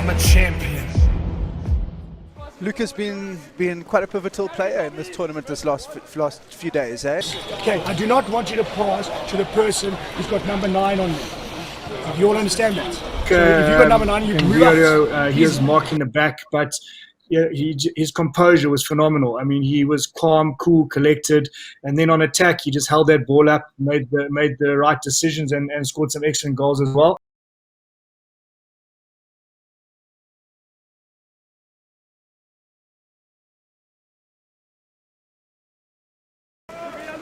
I'm a champion. Luca's been quite a pivotal player in this tournament this last few days, eh? Okay, I do not want you to pass to the person who's got number 9 on you. You all understand that? So if you've got number 9, you move out. He was marking the back, but yeah, his composure was phenomenal. I mean, he was calm, cool, collected, and then on attack, he just held that ball up, made the right decisions, and scored some excellent goals as well.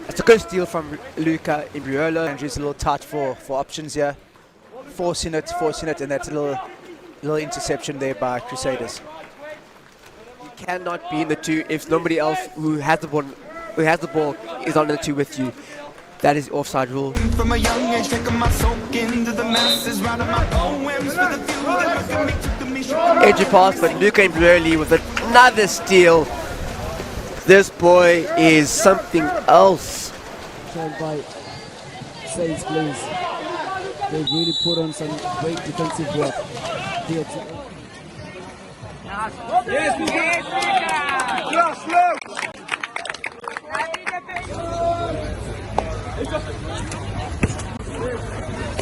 It's a good steal from Luca Imbriolo, and he's a little tight for options here. Forcing it, and that's a little interception there by Crusaders. You cannot be in the two if nobody else who has the ball is on the two with you. That is offside rule. From a young age, taking my soak into the masses, writing my poems for the few that look at me, took the mission. Edgy pass, but Luca Imbriolo with another steal. This boy is something else. Tried by Saints Blues. They really put on some great defensive work.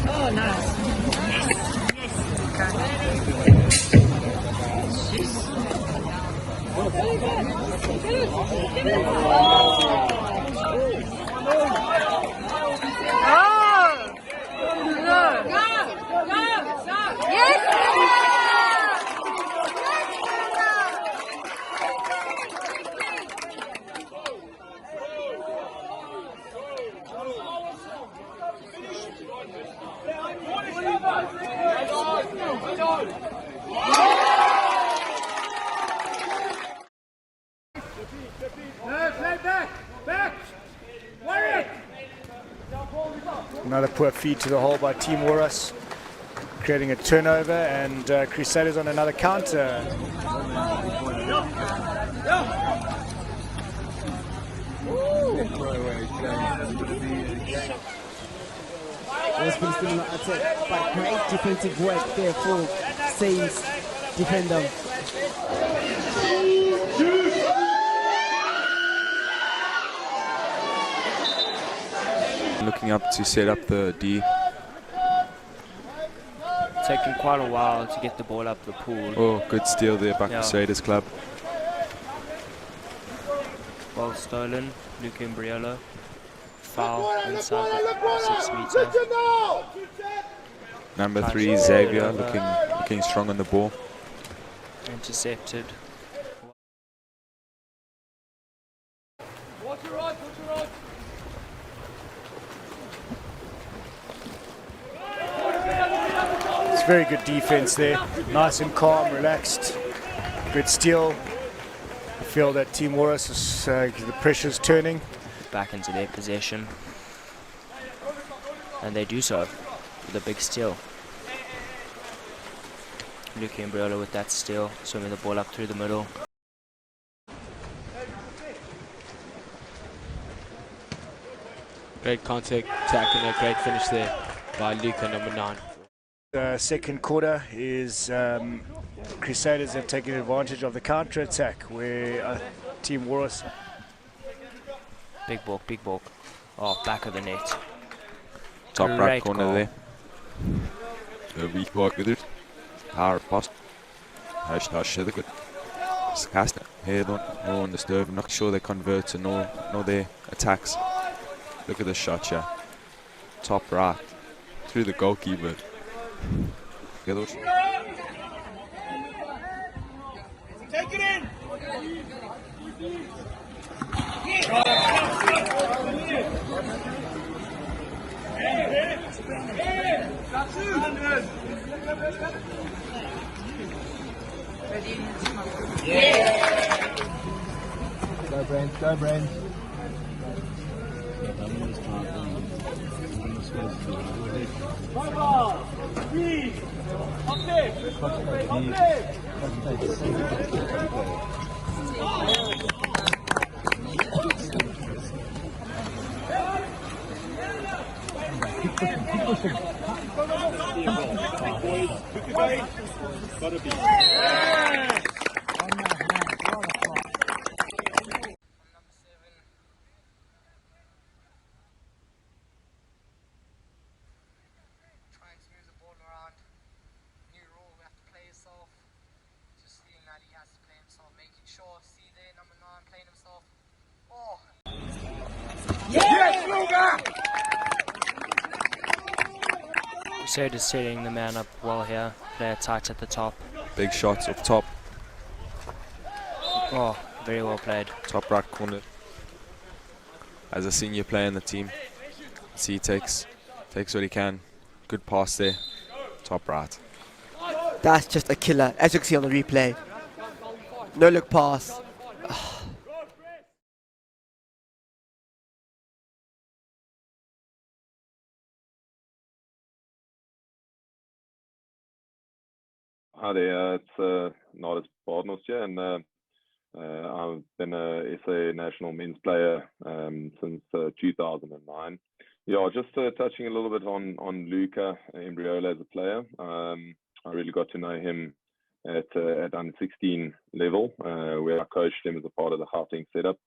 Oh, nice. Another poor feed to the hole by Team Walrus, creating a turnover, and Crusaders on another counter. There's been still not attack, but great defensive work there for Saints defender. Looking up to set up the D. Taking quite a while to get the ball up the pool. Oh, good steal there by Crusaders Club. Well stolen, Luca Imbriolo. Foul inside the 6 meter. Number 3, Xavier, looking strong on the ball. Intercepted. It's very good defense there. Nice and calm, relaxed. Good steal. I feel that Team Walrus is the pressure's turning. Back into their possession. And they do so with a big steal. Luca Imbriolo with that steal, swimming the ball up through the middle. Great contact, tackle, and a great finish there by Luca, number 9. The second quarter is Crusaders have taken advantage of the counter-attack where Team Walrus. Big ball. Oh, back of the net. Top Great right corner goal. there. A weak walk with it. Power post. Hush, the good. Cast it. Head on. No on the serve. I'm not sure they convert to no their attacks. Look at the shot, yeah. Top right. Through the goalkeeper. Get those. Take it in! Go Brent, go Brent. Trying to move the ball around. New rule, we have to play yourself. Just seeing that he has to play himself, making sure, see there, number 9 playing himself. Oh! Yes, Luca! Crusaders setting the man up well here. They're tight at the top. Big shots up top, Oh, very well played. top right corner. As a senior player in the team, see he takes what he can. Good pass there, top right. That's just a killer, as you can see on the replay. No look pass. Hi there, it's Nardis Bardnos here, and I've been a SA national men's player since 2009. Yeah, just touching a little bit on Luca Imbriolo as a player. I really got to know him at under 16 level, where I coached him as a part of the Gauteng setup.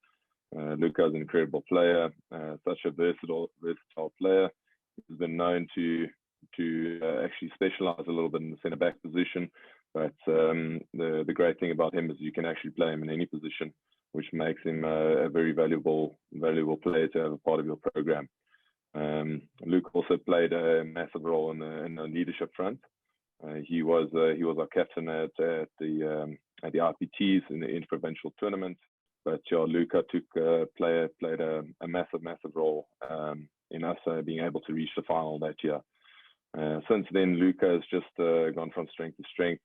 Luca is an incredible player, such a versatile player. He's been known to actually specialize a little bit in the centre back position, but the great thing about him is you can actually play him in any position, which makes him a very valuable player to have a part of your program. Luke also played a massive role in the leadership front. He was our captain at the RPTs in the interprovincial tournament. But yeah, Luca played a massive role in us being able to reach the final that year. Since then, Luca has just gone from strength to strength.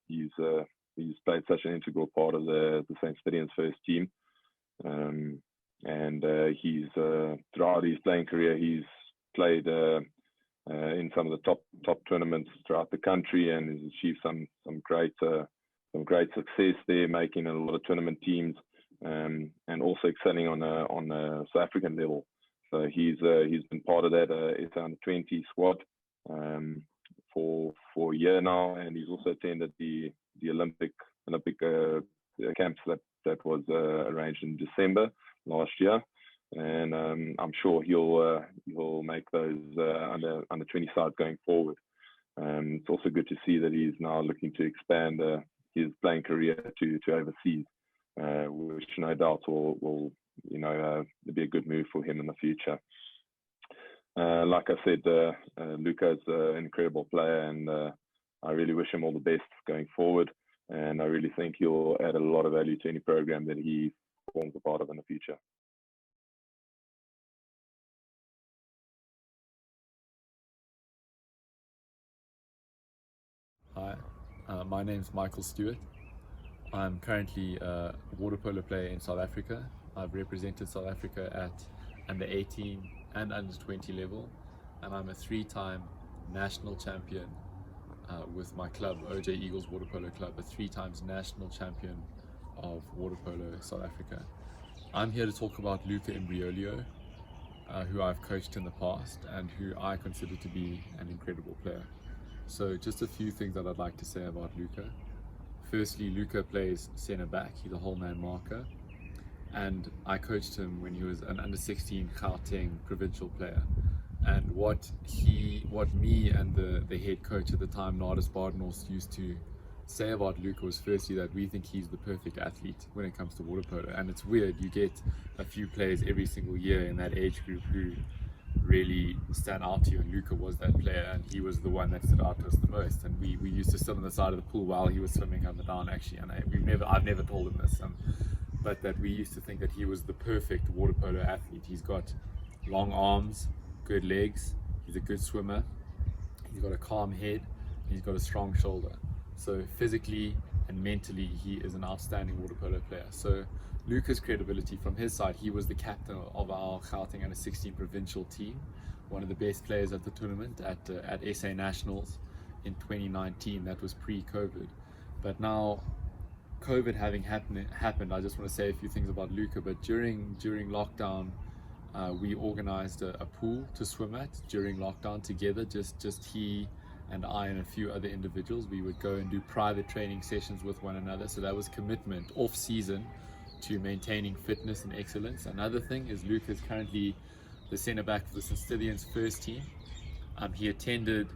He's played such an integral part of the St. Stithians first team, and he's throughout his playing career, he's played in some of the top tournaments throughout the country, and has achieved some great success there, making a lot of tournament teams, and also excelling on a South African level. So he's been part of that under-20 squad for a year now, and he's also attended the Olympic camps that was arranged in December last year, and I'm sure he'll make those under 20 sides going forward. It's also good to see that he's now looking to expand his playing career to overseas, which no doubt will be a good move for him in the future. Like I said, Luca's an incredible player, and I really wish him all the best going forward. And I really think he'll add a lot of value to any program that he forms a part of in the future. Hi, my name's Michael Stewart. I'm currently a water polo player in South Africa. I've represented South Africa at under 18 and under 20 level, and I'm a 3-time national champion with my club, OJ Eagles Water Polo Club, a 3 times national champion of water polo South Africa. I'm here to talk about Luca Imbriolo, who I've coached in the past and who I consider to be an incredible player. So just a few things that I'd like to say about Luca. Firstly, Luca plays centre back. He's a whole man marker, and I coached him when he was an under 16 Gauteng provincial player. And what me and the head coach at the time, Nardis Bardnos, used to say about Luca was firstly that we think he's the perfect athlete when it comes to water polo. And it's weird, you get a few players every single year in that age group who really stand out to you, and Luca was that player, and he was the one that stood out to us the most. And we used to sit on the side of the pool while he was swimming up and down, actually, and I've never told him this, but that we used to think that he was the perfect water polo athlete. He's got long arms, good legs, he's a good swimmer, he's got a calm head, he's got a strong shoulder. So physically and mentally, he is an outstanding water polo player. So Luca's credibility from his side, he was the captain of our Gauteng under 16 provincial team, one of the best players at the tournament at SA Nationals in 2019. That was pre-COVID. But now, COVID having happened, I just want to say a few things about Luca. But during lockdown, we organized a pool to swim at during lockdown together, just he and I and a few other individuals, we would go and do private training sessions with one another. So that was commitment off season to maintaining fitness and excellence. Another thing is Luke is currently the centre back for the St. Stithians first team. He attended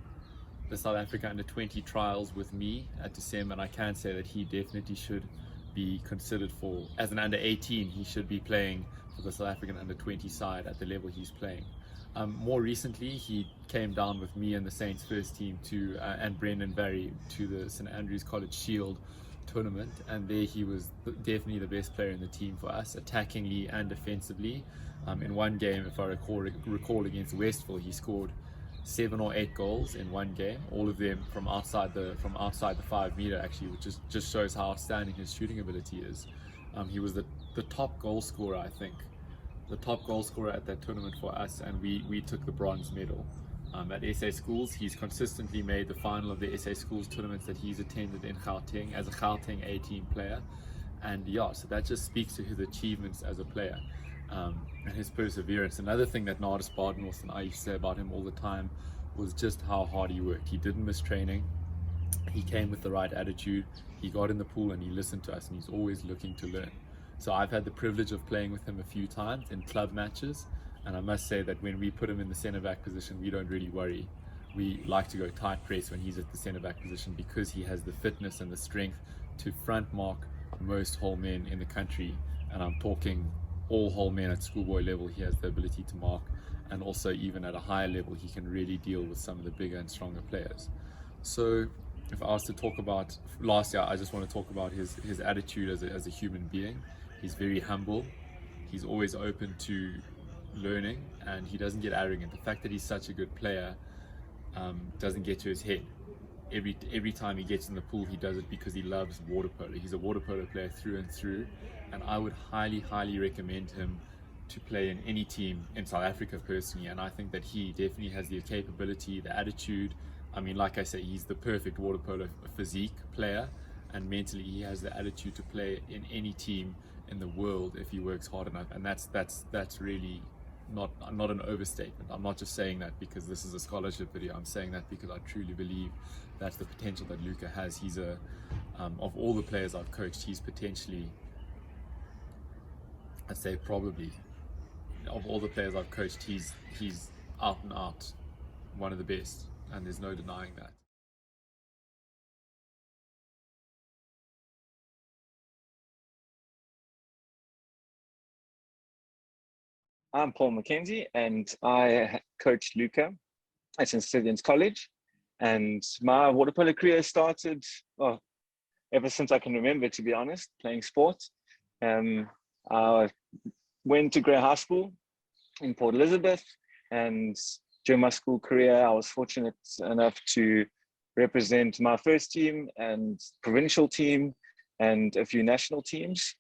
the South Africa under-20 trials with me at December, and I can say that he definitely should be considered for, as an under-18, he should be playing for the South African under-20 side at the level he's playing. More recently, he came down with me and the Saints first team to, and Brendan Barry, to the St. Andrews College Shield tournament, and there he was definitely the best player in the team for us, attackingly and defensively. In one game, if I recall against Westville, he scored 7 or 8 goals in one game, all of them from outside the 5 meter, actually, which just shows how outstanding his shooting ability is. He was the top goal scorer, I think, the top goal scorer at that tournament for us, and we took the bronze medal. At SA Schools, he's consistently made the final of the SA Schools tournaments that he's attended in Gauteng as a Gauteng A-team player, and yeah, so that just speaks to his achievements as a player. And his perseverance. Another thing that Nardis Bardenworth and I used to say about him all the time was just how hard he worked. He didn't miss training, he came with the right attitude, he got in the pool and he listened to us, and he's always looking to learn. So I've had the privilege of playing with him a few times in club matches, and I must say that when we put him in the centre back position, we don't really worry. We like to go tight press when he's at the centre back position, because he has the fitness and the strength to front mark most whole men in the country, and I'm talking all whole men at schoolboy level. He has the ability to mark, and also even at a higher level he can really deal with some of the bigger and stronger players. So if I was to talk about last year, I just want to talk about his attitude as a human being. He's very humble, he's always open to learning, and he doesn't get arrogant. The fact that he's such a good player doesn't get to his head. Every time he gets in the pool, he does it because he loves water polo. He's a water polo player through and through, and I would highly recommend him to play in any team in South Africa personally. And I think that he definitely has the capability, the attitude. I mean, like I say, he's the perfect water polo physique player, and mentally he has the attitude to play in any team in the world if he works hard enough. And that's really not an overstatement. I'm not just saying that because this is a scholarship video. I'm saying that because I truly believe that's the potential that Luca has. He's of all the players I've coached, he's potentially, I'd say probably, of all the players I've coached, he's out and out one of the best, and there's no denying that. I'm Paul McKenzie, and I coached Luca at St. Stithians College. And my water polo career started, well, ever since I can remember, to be honest, playing sport. I went to Grey High School in Port Elizabeth, and during my school career, I was fortunate enough to represent my first team and provincial team and a few national teams.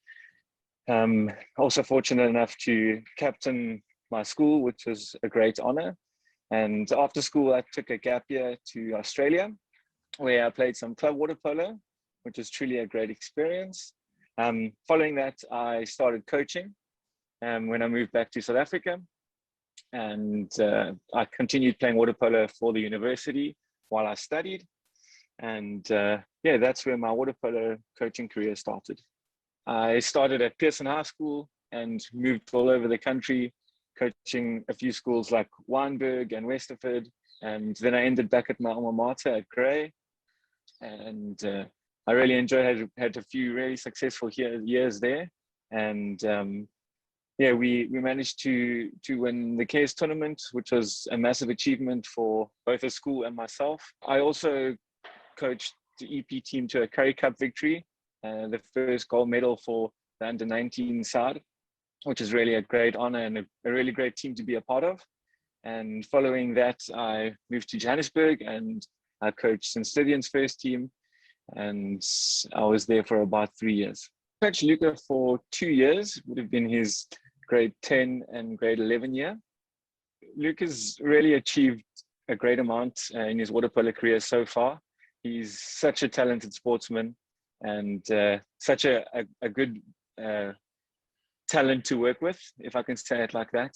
Also fortunate enough to captain my school, which was a great honor. And after school, I took a gap year to Australia, where I played some club water polo, which was truly a great experience. Following that, I started coaching when I moved back to South Africa. And I continued playing water polo for the university while I studied. And yeah, that's where my water polo coaching career started. I started at Pearson High School and moved all over the country, coaching a few schools like Wynberg and Westerford. And then I ended back at my alma mater at Grey. And I really enjoyed, had a few really successful years there. And yeah, we managed to win the KS tournament, which was a massive achievement for both the school and myself. I also coached the EP team to a Currie Cup victory, the first gold medal for the under-19 side, which is really a great honor and a really great team to be a part of. And following that, I moved to Johannesburg and I coached St. Stithians first team, and I was there for about 3 years. I coached Luca for 2 years, would have been his grade 10 and grade 11 year. Luca's really achieved a great amount in his water polo career so far. He's such a talented sportsman and such a good talent to work with, if I can say it like that.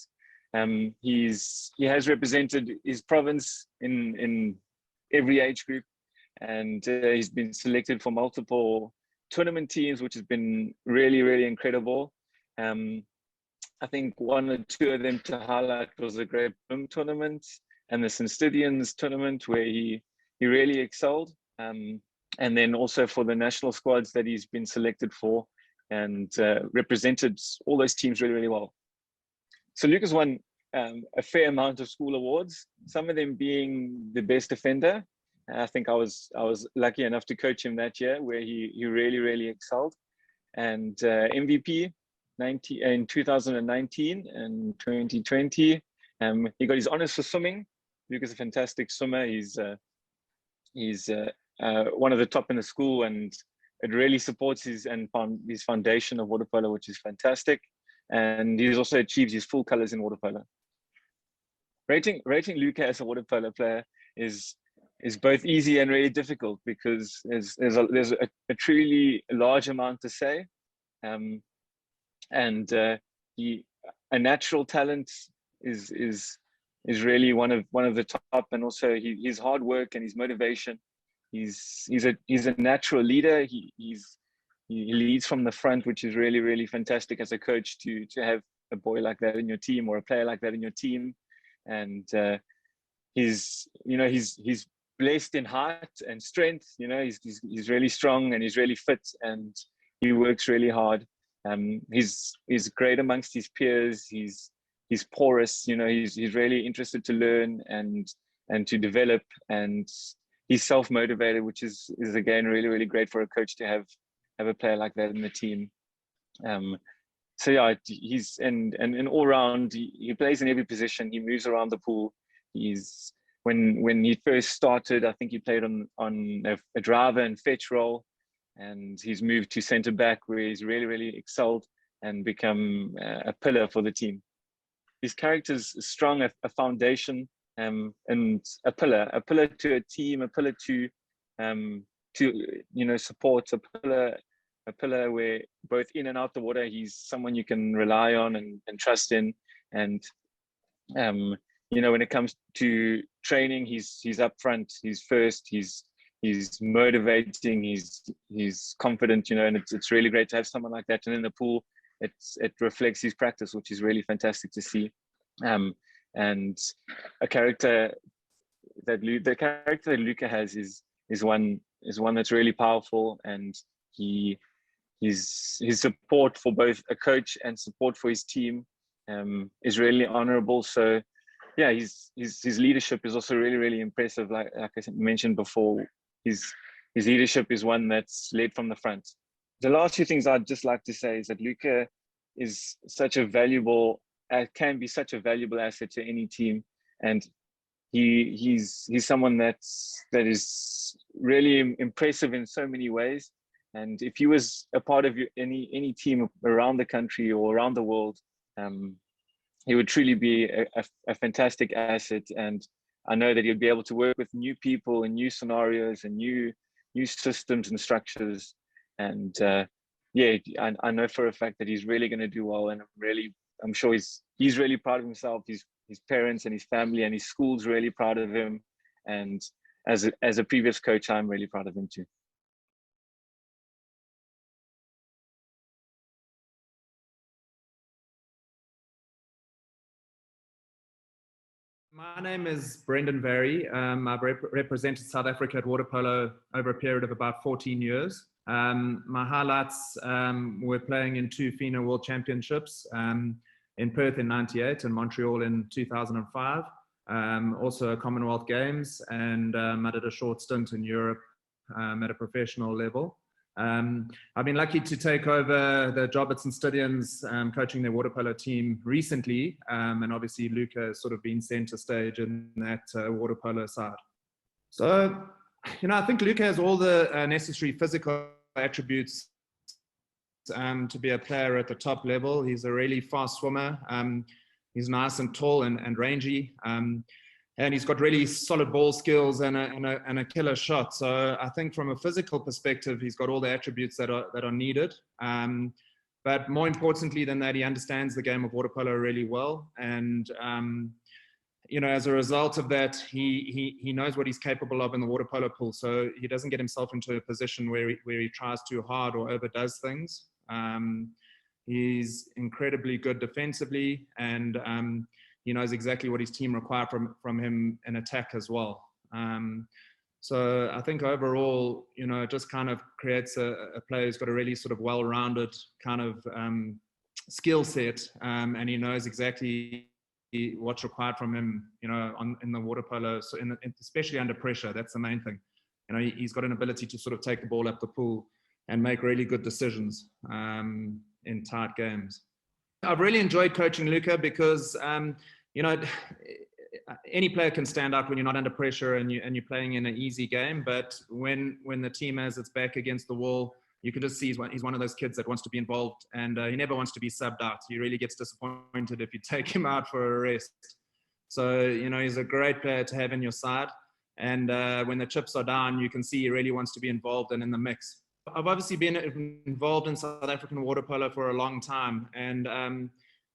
He has represented his province in every age group, and he's been selected for multiple tournament teams, which has been really, really incredible. I think one or two of them to highlight was the Great Boom tournament and the St. tournament, where he really excelled. And then also for the national squads that he's been selected for, and represented all those teams really, really well. So Luca's won a fair amount of school awards, some of them being the best defender. I think I was lucky enough to coach him that year, where he really, really excelled. And MVP in 2019 and 2020. He got his honors for swimming. Luca's a fantastic swimmer. He's one of the top in the school, and it really supports his foundation of water polo, which is fantastic. And he's also achieved his full colors in water polo. Rating Luca as a water polo player is both easy and really difficult, because there's a truly large amount to say, and a natural talent is really one of the top, and also his hard work and his motivation. He's a natural leader. He leads from the front, which is really, really fantastic as a coach to have a boy like that in your team, or a player like that in your team. And he's blessed in height and strength. He's really strong, and he's really fit, and he works really hard. He's great amongst his peers. He's porous. He's really interested to learn and to develop, and he's self-motivated, which is again really, really great for a coach to have a player like that in the team. So yeah, he's and all round, he plays in every position. He moves around the pool. When he first started, I think he played on a driver and fetch role, and he's moved to centre back, where he's really, really excelled and become a pillar for the team. His character's strong, a foundation, and a pillar to a team, a pillar to support, a pillar where both in and out the water, he's someone you can rely on and trust in. And when it comes to training, he's up front, he's first, he's motivating, he's confident, and it's really great to have someone like that. And in the pool, it reflects his practice, which is really fantastic to see. And the character that Luca has is one that's really powerful, and his support for both a coach and support for his team is really honorable. So yeah, his leadership is also really, really impressive. Like I mentioned before, his leadership is one that's led from the front. The last few things I'd just like to say is that Luca is can be such a valuable asset to any team, and he's someone that is really impressive in so many ways. And if he was a part of any team around the country or around the world, he would truly be a fantastic asset. And I know that he'll be able to work with new people and new scenarios and new systems and structures. And I know for a fact that he's really going to do well. And I'm sure he's really proud of himself. His parents and his family and his school's really proud of him. And as a previous coach, I'm really proud of him too. My name is Brendan Very. I've represented South Africa at water polo over a period of about 14 years. My highlights were playing in 2 FINA World Championships, in Perth in '98 and Montreal in 2005. Also Commonwealth Games, and I did a short stint in Europe at a professional level. I've been lucky to take over the job at St. Stithians, coaching their water polo team recently, and obviously Luca has sort of been center stage in that water polo side. So, I think Luca has all the necessary physical attributes to be a player at the top level. He's a really fast swimmer. He's nice and tall and rangy. And he's got really solid ball skills and a killer shot. So I think from a physical perspective, he's got all the attributes that are needed. But more importantly than that, he understands the game of water polo really well. And you know, as a result of that, he knows what he's capable of in the water polo pool. So he doesn't get himself into a position where he tries too hard or overdoes things. He's incredibly good defensively, and he knows exactly what his team require from him in attack as well. So I think overall, you know, it just kind of creates a player who's got a really sort of well-rounded kind of skill set, and he knows exactly what's required from him, you know, in the water polo, so especially under pressure. That's the main thing. You know, he's got an ability to sort of take the ball up the pool and make really good decisions in tight games. I've really enjoyed coaching Luca because, you know, any player can stand out when you're not under pressure and you're playing in an easy game. But when the team has its back against the wall, you can just see he's one of those kids that wants to be involved, and he never wants to be subbed out. He really gets disappointed if you take him out for a rest. So, you know, he's a great player to have in your side. And when the chips are down, you can see he really wants to be involved and in the mix. I've obviously been involved in South African water polo for a long time. And,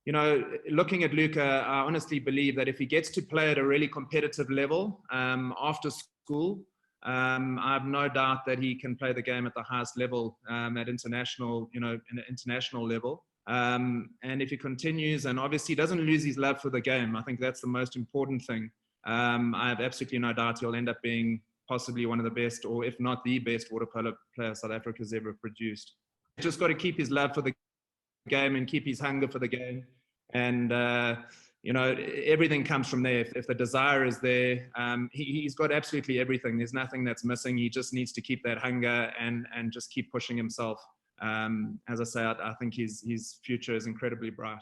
you know, looking at Luca, I honestly believe that if he gets to play at a really competitive level after school, I have no doubt that he can play the game at the highest level at international, you know, in an international level. And if he continues and obviously doesn't lose his love for the game, I think that's the most important thing. I have absolutely no doubt he'll end up being possibly one of the best, or if not the best, water polo player South Africa's ever produced. Just got to keep his love for the game and keep his hunger for the game. And, you know, everything comes from there. If the desire is there, he's got absolutely everything. There's nothing that's missing. He just needs to keep that hunger and just keep pushing himself. As I say, I think his future is incredibly bright.